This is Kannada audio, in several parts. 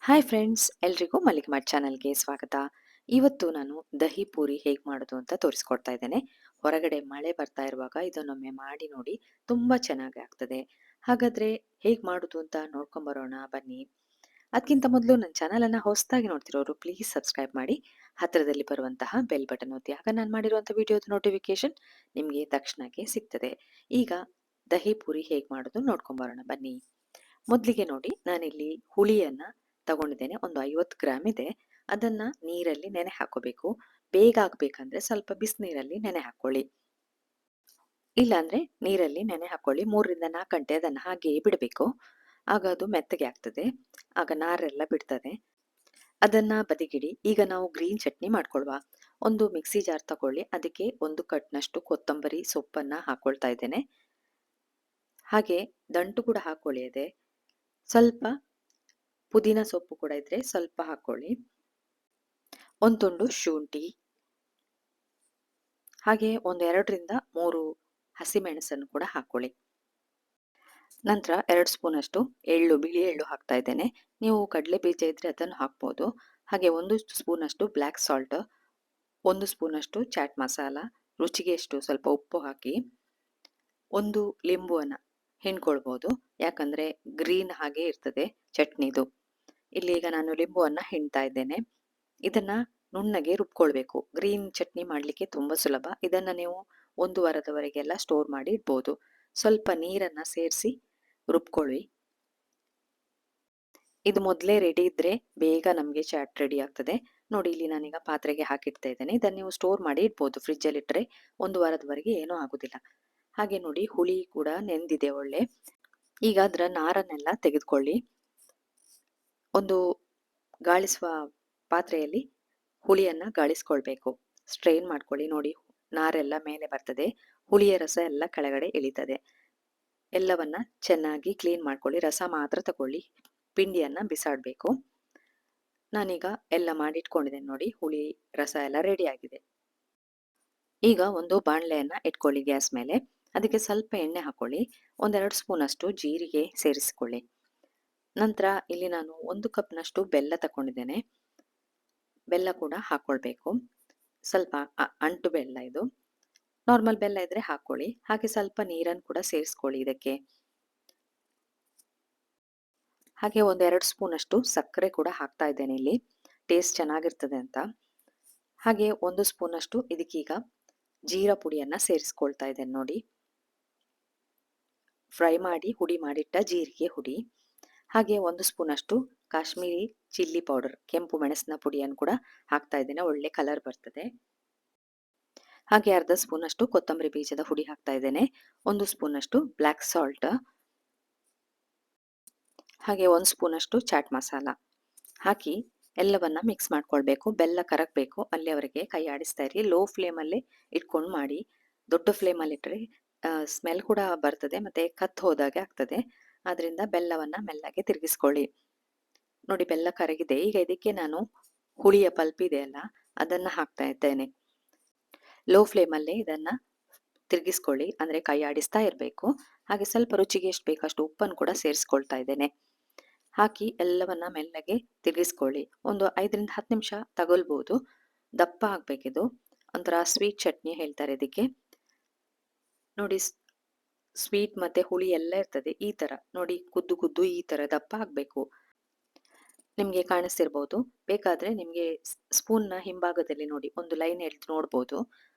ಹಾಯ್ ಫ್ರೆಂಡ್ಸ್, ಎಲ್ರಿಗೂ ಮಲ್ಲಿಗೆ ಮಾಡ್ ಚಾನಲ್ಗೆ ಸ್ವಾಗತ. ಇವತ್ತು ನಾನು ದಹಿ ಪೂರಿ ಹೇಗೆ ಮಾಡೋದು ಅಂತ ತೋರಿಸ್ಕೊಡ್ತಾ ಇದ್ದೇನೆ. ಹೊರಗಡೆ ಮಳೆ ಬರ್ತಾ ಇರುವಾಗ ಇದನ್ನೊಮ್ಮೆ ಮಾಡಿ ನೋಡಿ, ತುಂಬಾ ಚೆನ್ನಾಗಿ ಆಗ್ತದೆ. ಹಾಗಾದ್ರೆ ಹೇಗೆ ಮಾಡೋದು ಅಂತ ನೋಡ್ಕೊಂಬರೋಣ ಬನ್ನಿ. ಅದಕ್ಕಿಂತ ಮೊದಲು ನನ್ನ ಚಾನಲನ್ನು ಹೊಸದಾಗಿ ನೋಡ್ತಿರೋರು ಪ್ಲೀಸ್ ಸಬ್ಸ್ಕ್ರೈಬ್ ಮಾಡಿ, ಹತ್ತಿರದಲ್ಲಿ ಬರುವಂತಹ ಬೆಲ್ ಬಟನ್ ಒತ್ತಿ. ಆಗ ನಾನು ಮಾಡಿರುವಂಥ ವಿಡಿಯೋದ ನೋಟಿಫಿಕೇಶನ್ ನಿಮಗೆ ತಕ್ಷಣಕ್ಕೆ ಸಿಗ್ತದೆ. ಈಗ ದಹಿ ಪೂರಿ ಹೇಗೆ ಮಾಡೋದು ನೋಡ್ಕೊಂಬರೋಣ ಬನ್ನಿ. ಮೊದಲಿಗೆ ನೋಡಿ, ನಾನಿಲ್ಲಿ ಹುಳಿಯನ್ನ ತಗೊಂಡಿದ್ದೇನೆ. ಒಂದು 50 ಗ್ರಾಮ್ ಇದೆ. ಅದನ್ನ ನೀರಲ್ಲಿ ನೆನೆ ಹಾಕೋಬೇಕು. ಬೇಗ ಆಗ್ಬೇಕಂದ್ರೆ ಸ್ವಲ್ಪ ಬಿಸಿನೀರಲ್ಲಿ ನೆನೆ ಹಾಕೊಳ್ಳಿ. ಇಲ್ಲಾಂದ್ರೆ ನೀರಲ್ಲಿ ನೆನೆ ಹಾಕೊಳ್ಳಿ. 3ರಿಂದ 4 ಗಂಟೆ ಅದನ್ನ ಹಾಗೆಯೇ ಬಿಡಬೇಕು. ಆಗ ಅದು ಮೆತ್ತಗೆ ಆಗ್ತದೆ. ಆಗ ನಾರೆಲ್ಲ ಬಿಡ್ತದೆ. ಅದನ್ನ ಬದಿಗಿಡಿ. ಈಗ ನಾವು ಗ್ರೀನ್ ಚಟ್ನಿ ಮಾಡ್ಕೊಳ್ವ. ಒಂದು ಮಿಕ್ಸಿ ಜಾರ್ ತಗೊಳ್ಳಿ. ಅದಕ್ಕೆ 1 ಕಟ್ನಷ್ಟು ಕೊತ್ತಂಬರಿ ಸೊಪ್ಪನ್ನ ಹಾಕೊಳ್ತಾ ಇದ್ದೇನೆ. ಹಾಗೆ ದಂಟು ಕೂಡ ಹಾಕೊಳ್ಳಿ. ಅದೇ ಸ್ವಲ್ಪ ಪುದೀನ ಸೊಪ್ಪು ಕೂಡ ಇದ್ರೆ ಸ್ವಲ್ಪ ಹಾಕೊಳ್ಳಿ. ಒಂದು ತುಂಡು ಶುಂಠಿ, ಹಾಗೆ ಒಂದು 2ರಿಂದ 3 ಹಸಿಮೆಣಸನ್ನು ಕೂಡ ಹಾಕೊಳ್ಳಿ. ನಂತರ 2 ಸ್ಪೂನ್ ಅಷ್ಟು ಬಿಳಿ ಎಳ್ಳು ಹಾಕ್ತಾ ಇದ್ದೇನೆ. ನೀವು ಕಡಲೆ ಬೀಜ ಇದ್ರೆ ಅದನ್ನು ಹಾಕ್ಬೋದು. ಹಾಗೆ 1 ಸ್ಪೂನ್ ಅಷ್ಟು ಬ್ಲ್ಯಾಕ್ ಸಾಲ್ಟ್, 1 ಸ್ಪೂನ್ ಅಷ್ಟು ಚಾಟ್ ಮಸಾಲ, ರುಚಿಗೆ ಎಷ್ಟು ಸ್ವಲ್ಪ ಉಪ್ಪು ಹಾಕಿ, ಒಂದು ಲಿಂಬುವನ್ನ ಹಿಂಡ್ಕೊಳ್ಬೋದು. ಯಾಕಂದ್ರೆ ಗ್ರೀನ್ ಹಾಗೆ ಇರ್ತದೆ ಚಟ್ನಿದು. ಇಲ್ಲಿ ಈಗ ನಾನು ಲಿಂಬುವನ್ನ ಹಿಂಡ್ತಾ ಇದ್ದೇನೆ. ಇದನ್ನ ನುಣ್ಣಗೆ ರುಬ್ಕೊಳ್ಬೇಕು. ಗ್ರೀನ್ ಚಟ್ನಿ ಮಾಡ್ಲಿಕ್ಕೆ ತುಂಬಾ ಸುಲಭ. ಇದನ್ನ ನೀವು 1 ವಾರದವರೆಗೆಲ್ಲ ಸ್ಟೋರ್ ಮಾಡಿ ಇಡ್ಬೋದು. ಸ್ವಲ್ಪ ನೀರನ್ನ ಸೇರಿಸಿ ರುಬ್ಕೊಳ್ಳಿ. ಇದು ಮೊದಲೇ ರೆಡಿ ಇದ್ರೆ ಬೇಗ ನಮಗೆ ಚಾಟ್ ರೆಡಿ ಆಗ್ತದೆ. ನೋಡಿ, ಇಲ್ಲಿ ನಾನೀಗ ಪಾತ್ರೆಗೆ ಹಾಕಿಡ್ತಾ ಇದ್ದೇನೆ. ಇದನ್ನ ನೀವು ಸ್ಟೋರ್ ಮಾಡಿ ಇಡ್ಬೋದು. ಫ್ರಿಜ್ ಅಲ್ಲಿ ಇಟ್ರೆ 1 ವಾರದವರೆಗೆ ಏನೂ ಆಗುದಿಲ್ಲ. ಹಾಗೆ ನೋಡಿ, ಹುಳಿ ಕೂಡ ನೆಂದಿದೆ ಒಳ್ಳೆ. ಈಗ ಅದರ ನಾರನ್ನೆಲ್ಲ ತೆಗೆದುಕೊಳ್ಳಿ. ಒಂದು ಗಾಳಿಸುವ ಪಾತ್ರೆಯಲ್ಲಿ ಹುಳಿಯನ್ನ ಗಾಳಿಸ್ಕೊಳ್ಬೇಕು. ಸ್ಟ್ರೈನ್ ಮಾಡ್ಕೊಳ್ಳಿ. ನೋಡಿ, ನಾರೆಲ್ಲ ಮೇಲೆ ಬರ್ತದೆ. ಹುಳಿಯ ರಸ ಎಲ್ಲ ಕೆಳಗಡೆ ಇಳಿತದೆ. ಎಲ್ಲವನ್ನ ಚೆನ್ನಾಗಿ ಕ್ಲೀನ್ ಮಾಡ್ಕೊಳ್ಳಿ. ರಸ ಮಾತ್ರ ತಗೊಳ್ಳಿ. ಪಿಂಡಿಯನ್ನ ಬಿಸಾಡ್ಬೇಕು. ನಾನೀಗ ಎಲ್ಲ ಮಾಡಿಟ್ಕೊಂಡಿದ್ದೇನೆ. ನೋಡಿ, ಹುಳಿ ರಸ ಎಲ್ಲ ರೆಡಿ ಆಗಿದೆ. ಈಗ ಒಂದು ಬಾಣಲೆಯನ್ನ ಇಟ್ಕೊಳ್ಳಿ ಗ್ಯಾಸ್ ಮೇಲೆ. ಅದಕ್ಕೆ ಸ್ವಲ್ಪ ಎಣ್ಣೆ ಹಾಕೊಳ್ಳಿ. 1-2 ಸ್ಪೂನ್ ಅಷ್ಟು ಜೀರಿಗೆ ಸೇರಿಸಿಕೊಳ್ಳಿ. ನಂತರ ಇಲ್ಲಿ ನಾನು 1 ಕಪ್ನಷ್ಟು ಬೆಲ್ಲ ತಗೊಂಡಿದ್ದೇನೆ. ಬೆಲ್ಲ ಕೂಡ ಹಾಕೊಳ್ಬೇಕು. ಸ್ವಲ್ಪ ಅಂಟು ಬೆಲ್ಲ ಇದು. ನಾರ್ಮಲ್ ಬೆಲ್ಲ ಇದ್ರೆ ಹಾಕೊಳ್ಳಿ. ಹಾಗೆ ಸ್ವಲ್ಪ ನೀರನ್ನು ಕೂಡ ಸೇರಿಸ್ಕೊಳ್ಳಿ ಇದಕ್ಕೆ. ಹಾಗೆ 1-2 ಸ್ಪೂನ್ ಅಷ್ಟು ಸಕ್ಕರೆ ಕೂಡ ಹಾಕ್ತಾ ಇದ್ದೇನೆ ಇಲ್ಲಿ, ಟೇಸ್ಟ್ ಚೆನ್ನಾಗಿರ್ತದೆ ಅಂತ. ಹಾಗೆ 1 ಸ್ಪೂನ್ ಅಷ್ಟು ಇದಕ್ಕೀಗ ಜೀರಾ ಪುಡಿಯನ್ನ ಸೇರಿಸ್ಕೊಳ್ತಾ ಇದ್ದೇನೆ. ನೋಡಿ, ಫ್ರೈ ಮಾಡಿ ಹುಡಿ ಮಾಡಿಟ್ಟ ಜೀರಿಗೆ ಹುಡಿ. ಹಾಗೆ 1 ಸ್ಪೂನ್ ಅಷ್ಟು ಕಾಶ್ಮೀರಿ ಚಿಲ್ಲಿ ಪೌಡರ್, ಕೆಂಪು ಮೆಣಸಿನ ಪುಡಿಯನ್ನು ಕೂಡ ಹಾಕ್ತಾ ಇದ್ದೇನೆ. ಒಳ್ಳೆ ಕಲರ್ ಬರ್ತದೆ. ಹಾಗೆ ಅರ್ಧ ಸ್ಪೂನ್ ಅಷ್ಟು ಕೊತ್ತಂಬರಿ ಬೀಜದ ಹುಡಿ ಹಾಕ್ತಾ ಇದ್ದೇನೆ. 1 ಸ್ಪೂನ್ ಅಷ್ಟು ಬ್ಲ್ಯಾಕ್ ಸಾಲ್ಟ್, ಹಾಗೆ 1 ಸ್ಪೂನ್ ಅಷ್ಟು ಚಾಟ್ ಮಸಾಲ ಹಾಕಿ ಎಲ್ಲವನ್ನ ಮಿಕ್ಸ್ ಮಾಡ್ಕೊಳ್ಬೇಕು. ಬೆಲ್ಲ ಕರಗಬೇಕು, ಅಲ್ಲಿಯವರೆಗೆ ಕೈ ಆಡಿಸ್ತಾ ಇರಿ. ಲೋ ಫ್ಲೇಮಲ್ಲಿ ಇಟ್ಕೊಂಡು ಮಾಡಿ. ದೊಡ್ಡ ಫ್ಲೇಮಲ್ಲಿ ಇಟ್ಟರೆ ಸ್ಮೆಲ್ ಕೂಡ ಬರ್ತದೆ, ಮತ್ತೆ ಕತ್ ಹೋದಾಗೆ ಆಗ್ತದೆ. ಆದ್ರಿಂದ ಬೆಲ್ಲವನ್ನ ಮೆಲ್ಲಗೆ ತಿರುಗಿಸ್ಕೊಳ್ಳಿ. ನೋಡಿ, ಬೆಲ್ಲ ಕರಗಿದೆ. ಈಗ ಇದಕ್ಕೆ ನಾನು ಹುಳಿಯ ಪಲ್ಪ್ ಇದೆಯಲ್ಲ, ಅದನ್ನ ಹಾಕ್ತಾ ಇದ್ದೇನೆ. ಲೋ ಫ್ಲೇಮಲ್ಲೇ ಇದನ್ನ ತಿರುಗಿಸ್ಕೊಳ್ಳಿ, ಅಂದ್ರೆ ಕೈ ಆಡಿಸ್ತಾ ಇರಬೇಕು. ಹಾಗೆ ಸ್ವಲ್ಪ ರುಚಿಗೆ ಎಷ್ಟು ಬೇಕಷ್ಟು ಉಪ್ಪನ್ನು ಕೂಡ ಸೇರಿಸ್ಕೊಳ್ತಾ ಇದ್ದೇನೆ. ಹಾಕಿ ಎಲ್ಲವನ್ನ ಮೆಲ್ಲಗೆ ತಿರುಗಿಸ್ಕೊಳ್ಳಿ. ಒಂದು 5ರಿಂದ 10 ನಿಮಿಷ ತಗೊಳ್ಬಹುದು. ದಪ್ಪ ಆಗ್ಬೇಕಿದು. ಒಂಥರ ಸ್ವೀಟ್ ಚಟ್ನಿ ಹೇಳ್ತಾರೆ ಇದಕ್ಕೆ. ನೋಡಿ, ಸ್ವೀಟ್ ಮತ್ತೆ ಹುಳಿ ಎಲ್ಲ ಇರ್ತದೆ. ಈ ತರ ನೋಡಿ, ಕುದ್ದು ಈ ತರ ದಪ್ಪ ಆಗ್ಬೇಕು. ನಿಮ್ಗೆ ಕಾಣಿಸ್ತಿರ್ಬೋದು. ಬೇಕಾದ್ರೆ ನಿಮ್ಗೆ ಸ್ಪೂನ್ನ ಹಿಂಭಾಗದಲ್ಲಿ ನೋಡಿ ಒಂದು ಲೈನ್ ಎಳ್ದು ನೋಡ್ಬೋದು,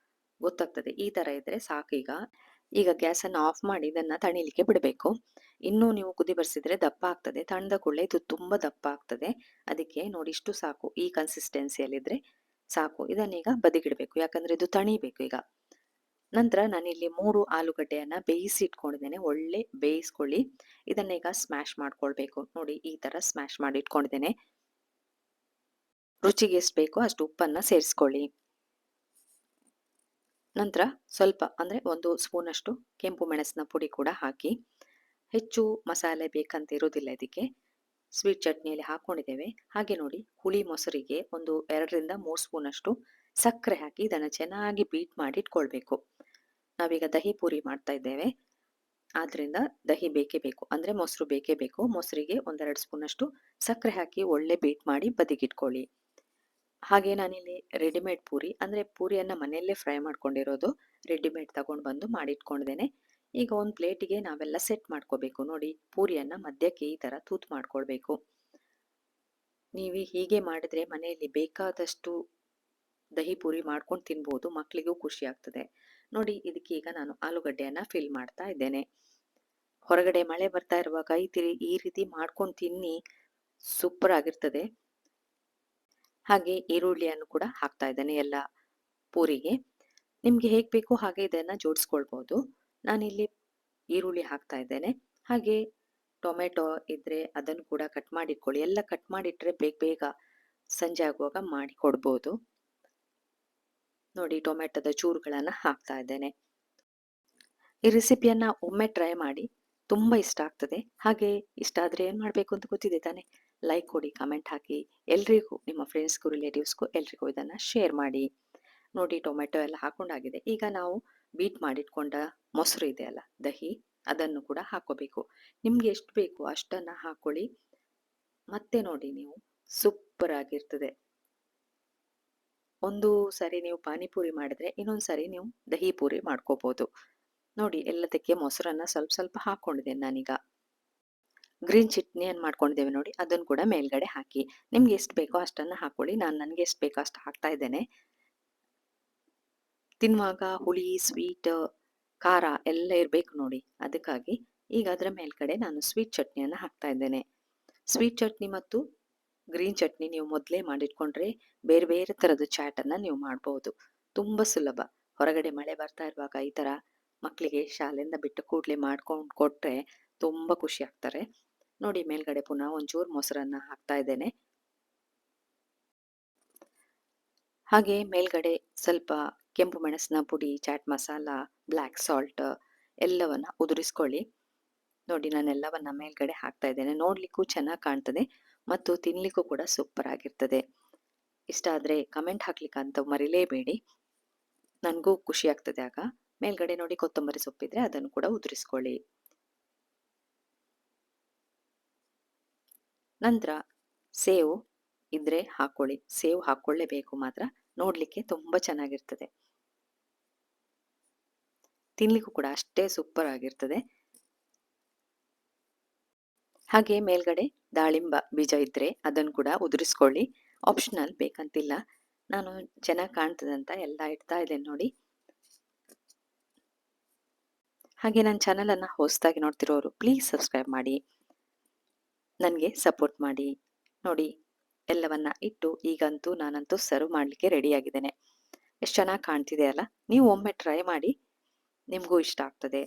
ಗೊತ್ತಾಗ್ತದೆ. ಈ ತರ ಇದ್ರೆ ಸಾಕು. ಈಗ ಗ್ಯಾಸ್ ಅನ್ನು ಆಫ್ ಮಾಡಿ ಇದನ್ನ ತಣಿಲಿಕ್ಕೆ ಬಿಡಬೇಕು. ಇನ್ನೂ ನೀವು ಕುದಿ ಬರ್ಸಿದ್ರೆ ದಪ್ಪ ಆಗ್ತದೆ. ತಣ್ಣದ ಕೂಡಲೇ ಇದು ತುಂಬಾ ದಪ್ಪ ಆಗ್ತದೆ. ಅದಕ್ಕೆ ನೋಡಿ, ಇಷ್ಟು ಸಾಕು. ಈ ಕನ್ಸಿಸ್ಟೆನ್ಸಿಯಲ್ಲಿದ್ರೆ ಸಾಕು. ಇದನ್ನೀಗ ಬದಿಗಿಡಬೇಕು, ಯಾಕಂದ್ರೆ ಇದು ತಣಿಬೇಕು ಈಗ. ನಂತರ ನಾನಿಲ್ಲಿ 3 ಆಲೂಗಡ್ಡೆಯನ್ನ ಬೇಯಿಸಿ ಇಟ್ಕೊಂಡಿದ್ದೇನೆ. ಒಳ್ಳೆ ಬೇಯಿಸ್ಕೊಳ್ಳಿ. ಇದನ್ನೀಗ ಸ್ಮ್ಯಾಶ್ ಮಾಡ್ಕೊಳ್ಬೇಕು. ನೋಡಿ, ಈ ತರ ಸ್ಮ್ಯಾಶ್ ಮಾಡಿ ಇಟ್ಕೊಂಡಿದ್ದೇನೆ. ರುಚಿಗೆ ಎಷ್ಟು ಬೇಕೋ ಅಷ್ಟು ಉಪ್ಪನ್ನ ಸೇರಿಸ್ಕೊಳ್ಳಿ. ನಂತರ ಸ್ವಲ್ಪ ಅಂದ್ರೆ 1 ಸ್ಪೂನ್ ಅಷ್ಟು ಕೆಂಪು ಮೆಣಸಿನ ಪುಡಿ ಕೂಡ ಹಾಕಿ. ಹೆಚ್ಚು ಮಸಾಲೆ ಬೇಕಂತ ಇರೋದಿಲ್ಲ ಇದಕ್ಕೆ, ಸ್ವೀಟ್ ಚಟ್ನಿಯಲ್ಲಿ ಹಾಕೊಂಡಿದ್ದೇವೆ. ಹಾಗೆ ನೋಡಿ, ಹುಳಿ ಮೊಸರಿಗೆ ಒಂದು 2ರಿಂದ 3 ಸ್ಪೂನ್ ಅಷ್ಟು ಸಕ್ಕರೆ ಹಾಕಿ ಇದನ್ನು ಚೆನ್ನಾಗಿ ಬೀಟ್ ಮಾಡಿ ಇಟ್ಕೊಳ್ಬೇಕು. ನಾವೀಗ ದಹಿ ಪೂರಿ ಮಾಡ್ತಾ ಇದ್ದೇವೆ. ಆದ್ರಿಂದ ದಹಿ ಬೇಕೇ ಬೇಕು. ಅಂದ್ರೆ ಮೊಸರು ಬೇಕೇ ಬೇಕು. ಮೊಸರಿಗೆ 1-2 ಸ್ಪೂನಷ್ಟು ಸಕ್ಕರೆ ಹಾಕಿ ಒಳ್ಳೆ ಬೀಟ್ ಮಾಡಿ ಬದಿಗಿಟ್ಕೊಳ್ಳಿ. ಹಾಗೆ ನಾನಿಲ್ಲಿ ರೆಡಿಮೇಡ್ ಪೂರಿ ಅಂದ್ರೆ ಪೂರಿಯನ್ನ ಮನೆಯಲ್ಲೇ ಫ್ರೈ ಮಾಡ್ಕೊಂಡಿರೋದು ರೆಡಿಮೇಡ್ ತಗೊಂಡು ಬಂದು ಮಾಡಿಟ್ಕೊಂಡಿದ್ದೇನೆ. ಈಗ ಒಂದು ಪ್ಲೇಟಿಗೆ ನಾವೆಲ್ಲ ಸೆಟ್ ಮಾಡ್ಕೋಬೇಕು. ನೋಡಿ ಪೂರಿಯನ್ನ ಮಧ್ಯಕ್ಕೆ ಈ ತರ ತೂತು ಮಾಡ್ಕೊಳ್ಬೇಕು. ನೀವು ಹೀಗೆ ಮಾಡಿದ್ರೆ ಮನೆಯಲ್ಲಿ ಬೇಕಾದಷ್ಟು ದಹಿ ಪೂರಿ ಮಾಡ್ಕೊಂಡು ತಿನ್ಬೋದು. ಮಕ್ಕಳಿಗೂ ಖುಷಿ ಆಗ್ತದೆ. ನೋಡಿ ಇದಕ್ಕೀಗ ನಾನು ಆಲೂಗಡ್ಡೆಯನ್ನ ಫಿಲ್ ಮಾಡ್ತಾ ಇದ್ದೇನೆ. ಹೊರಗಡೆ ಮಳೆ ಬರ್ತಾ ಇರುವಾಗ ಈ ರೀತಿ ಮಾಡ್ಕೊಂಡು ತಿನ್ನಿ, ಸೂಪರ್ ಆಗಿರ್ತದೆ. ಹಾಗೆ ಈರುಳ್ಳಿಯನ್ನು ಕೂಡ ಹಾಕ್ತಾ ಇದ್ದೇನೆ ಎಲ್ಲ ಪೂರಿಗೆ. ನಿಮ್ಗೆ ಹೇಗ್ ಬೇಕೋ ಹಾಗೆ ಇದನ್ನ ಜೋಡಿಸ್ಕೊಳ್ಬಹುದು. ನಾನಿಲ್ಲಿ ಈರುಳ್ಳಿ ಹಾಕ್ತಾ ಇದ್ದೇನೆ. ಹಾಗೆ ಟೊಮೆಟೊ ಇದ್ರೆ ಅದನ್ನು ಕೂಡ ಕಟ್ ಮಾಡಿ ಇಟ್ಕೊಳ್ಳಿ. ಎಲ್ಲ ಕಟ್ ಮಾಡಿಟ್ರೆ ಬೇಗ ಬೇಗ ಸಂಜೆ ಆಗುವಾಗ ಮಾಡಿ ಕೊಡ್ಬೋದು. ನೋಡಿ ಟೊಮೆಟೊದ ಚೂರುಗಳನ್ನ ಹಾಕ್ತಾ ಇದ್ದೇನೆ. ಈ ರೆಸಿಪಿಯನ್ನ ಒಮ್ಮೆ ಟ್ರೈ ಮಾಡಿ, ತುಂಬಾ ಇಷ್ಟ ಆಗ್ತದೆ. ಹಾಗೆ ಇಷ್ಟ ಆದ್ರೆ ಏನ್ ಮಾಡ್ಬೇಕು ಅಂತ ಗೊತ್ತಿದೆ ತಾನೆ? ಲೈಕ್ ಕೊಡಿ, ಕಮೆಂಟ್ ಹಾಕಿ, ಎಲ್ರಿಗೂ ನಿಮ್ಮ ಫ್ರೆಂಡ್ಸ್ಗೂ ರಿಲೇಟಿವ್ಸ್ಗೂ ಎಲ್ರಿಗೂ ಇದನ್ನ ಶೇರ್ ಮಾಡಿ. ನೋಡಿ ಟೊಮೆಟೊ ಎಲ್ಲ ಹಾಕೊಂಡಾಗಿದೆ. ಈಗ ನಾವು ಬೀಟ್ ಮಾಡಿಟ್ಕೊಂಡ ಮೊಸರು ಇದೆ ಅಲ್ಲ, ದಹಿ, ಅದನ್ನು ಕೂಡ ಹಾಕೋಬೇಕು. ನಿಮ್ಗೆ ಎಷ್ಟು ಬೇಕು ಅಷ್ಟನ್ನ ಹಾಕೊಳ್ಳಿ. ಮತ್ತೆ ನೋಡಿ ನೀವು ಸೂಪರ್ ಆಗಿರ್ತದೆ. ಒಂದು ಸರಿ ನೀವು ಪಾನಿಪುರಿ ಮಾಡಿದ್ರೆ ಇನ್ನೊಂದು ಸರಿ ನೀವು ದಹಿ ಪೂರಿ ಮಾಡ್ಕೋಬಹುದು. ನೋಡಿ ಎಲ್ಲದಕ್ಕೆ ಮೊಸರನ್ನ ಸ್ವಲ್ಪ ಸ್ವಲ್ಪ ಹಾಕೊಂಡಿದ್ದೇನೆ ನಾನೀಗ. ಗ್ರೀನ್ ಚಟ್ನಿಯನ್ನು ಮಾಡ್ಕೊಂಡಿದ್ದೇವೆ ನೋಡಿ, ಅದನ್ನು ಕೂಡ ಮೇಲ್ಗಡೆ ಹಾಕಿ. ನಿಮ್ಗೆ ಎಷ್ಟು ಬೇಕೋ ಅಷ್ಟನ್ನ ಹಾಕೊಳ್ಳಿ. ನನಗೆ ಎಷ್ಟು ಬೇಕೋ ಅಷ್ಟು ಹಾಕ್ತಾ ಇದ್ದೇನೆ. ತಿನ್ನುವಾಗ ಹುಳಿ, ಸ್ವೀಟ್, ಖಾರ ಎಲ್ಲ ಇರಬೇಕು ನೋಡಿ, ಅದಕ್ಕಾಗಿ ಈಗ ಅದರ ಮೇಲ್ಗಡೆ ನಾನು ಸ್ವೀಟ್ ಚಟ್ನಿಯನ್ನು ಹಾಕ್ತಾ ಇದ್ದೇನೆ. ಸ್ವೀಟ್ ಚಟ್ನಿ ಮತ್ತು ಗ್ರೀನ್ ಚಟ್ನಿ ನೀವು ಮೊದಲೇ ಮಾಡಿಟ್ಕೊಂಡ್ರೆ ಬೇರೆ ಬೇರೆ ಥರದ ಚಾಟನ್ನು ನೀವು ಮಾಡ್ಬೋದು. ತುಂಬ ಸುಲಭ. ಹೊರಗಡೆ ಮಳೆ ಬರ್ತಾ ಇರುವಾಗ ಈ ಥರ ಮಕ್ಕಳಿಗೆ ಶಾಲೆಯಿಂದ ಬಿಟ್ಟು ಕೂಡಲೇ ಮಾಡ್ಕೊಂಡು ಕೊಟ್ಟರೆ ತುಂಬ ಖುಷಿ ಆಗ್ತಾರೆ. ನೋಡಿ ಮೇಲ್ಗಡೆ ಪುನಃ ಒಂಚೂರು ಮೊಸರನ್ನ ಹಾಕ್ತಾ ಇದ್ದೇನೆ. ಹಾಗೆ ಮೇಲ್ಗಡೆ ಸ್ವಲ್ಪ ಕೆಂಪು ಮೆಣಸಿನ ಪುಡಿ, ಚಾಟ್ ಮಸಾಲ, ಬ್ಲ್ಯಾಕ್ ಸಾಲ್ಟ್ ಎಲ್ಲವನ್ನ ಉದುರಿಸ್ಕೊಳ್ಳಿ. ನೋಡಿ ನಾನೆಲ್ಲವನ್ನ ಮೇಲ್ಗಡೆ ಹಾಕ್ತಾ ಇದ್ದೇನೆ. ನೋಡ್ಲಿಕ್ಕೂ ಚೆನ್ನಾಗಿ ಕಾಣ್ತದೆ ಮತ್ತು ತಿನ್ಲಿಕ್ಕೂ ಕೂಡ ಸೂಪರ್ ಆಗಿರ್ತದೆ. ಇಷ್ಟ ಆದರೆ ಕಮೆಂಟ್ ಹಾಕ್ಲಿಕ್ಕಂತ ಮರಿಲೇಬೇಡಿ, ನನಗೂ ಖುಷಿ ಆಗ್ತದೆ ಆಗ. ಮೇಲ್ಗಡೆ ನೋಡಿ ಕೊತ್ತಂಬರಿ ಸೊಪ್ಪಿದ್ರೆ ಅದನ್ನು ಕೂಡ ಉದುರಿಸ್ಕೊಳ್ಳಿ. ನಂತರ ಸೇವು ಇದ್ರೆ ಹಾಕೊಳ್ಳಿ. ಸೇವು ಹಾಕೊಳ್ಳೇಬೇಕು ಮಾತ್ರ. ನೋಡ್ಲಿಕ್ಕೆ ತುಂಬಾ ಚೆನ್ನಾಗಿರ್ತದೆ. ತಿನ್ಲಿಕ್ಕೂ ಕೂಡ ಅಷ್ಟೇ ಸೂಪರ್ ಆಗಿರ್ತದೆ. ಹಾಗೆ ಮೇಲ್ಗಡೆ ದಾಳಿಂಬ ಬೀಜ ಇದ್ರೆ ಅದನ್ನು ಕೂಡ ಉದುರಿಸ್ಕೊಳ್ಳಿ. ಆಪ್ಷನಲ್, ಬೇಕಂತಿಲ್ಲ. ನಾನು ಚೆನ್ನಾಗಿ ಕಾಣ್ತದಂತ ಎಲ್ಲ ಇಡ್ತಾ ಇದ್ದೇನೆ ನೋಡಿ. ಹಾಗೆ ನನ್ನ ಚಾನಲನ್ನು ಹೊಸದಾಗಿ ನೋಡ್ತಿರೋರು ಪ್ಲೀಸ್ ಸಬ್ಸ್ಕ್ರೈಬ್ ಮಾಡಿ, ನನಗೆ ಸಪೋರ್ಟ್ ಮಾಡಿ. ನೋಡಿ ಎಲ್ಲವನ್ನ ಇಟ್ಟು ಈಗಂತೂ ನಾನಂತೂ ಸರ್ವ್ ಮಾಡಲಿಕ್ಕೆ ರೆಡಿಯಾಗಿದ್ದೇನೆ. ಎಷ್ಟು ಚೆನ್ನಾಗಿ ಕಾಣ್ತಿದೆ ಅಲ್ಲ? ನೀವು ಒಮ್ಮೆ ಟ್ರೈ ಮಾಡಿ, ನಿಮಗೂ ಇಷ್ಟ ಆಗ್ತದೆ.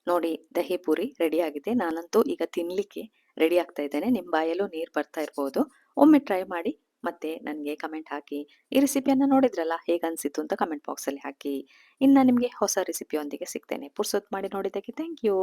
ನೋಡಿ ದಹಿ ಪೂರಿ ರೆಡಿ ಆಗಿದೆ. ನಾನಂತೂ ಈಗ ತಿನ್ಲಿಕ್ಕೆ ರೆಡಿ ಆಗ್ತಾ ಇದ್ದೇನೆ. ನಿಮ್ಮ ಬಾಯಲ್ಲೂ ನೀರು ಬರ್ತಾ ಇರ್ಬೋದು. ಒಮ್ಮೆ ಟ್ರೈ ಮಾಡಿ ಮತ್ತೆ ನನಗೆ ಕಮೆಂಟ್ ಹಾಕಿ. ಈ ರೆಸಿಪಿಯನ್ನು ನೋಡಿದ್ರಲ್ಲ, ಹೇಗೆ ಅನಿಸಿತು ಅಂತ ಕಮೆಂಟ್ ಬಾಕ್ಸಲ್ಲಿ ಹಾಕಿ. ಇನ್ನು ನಿಮಗೆ ಹೊಸ ರೆಸಿಪಿಯೊಂದಿಗೆ ಸಿಗ್ತೇನೆ. ಪುರ್ಸೊತ್ತು ಮಾಡಿ ನೋಡಿದ್ದಕ್ಕೆ ಥ್ಯಾಂಕ್ ಯು.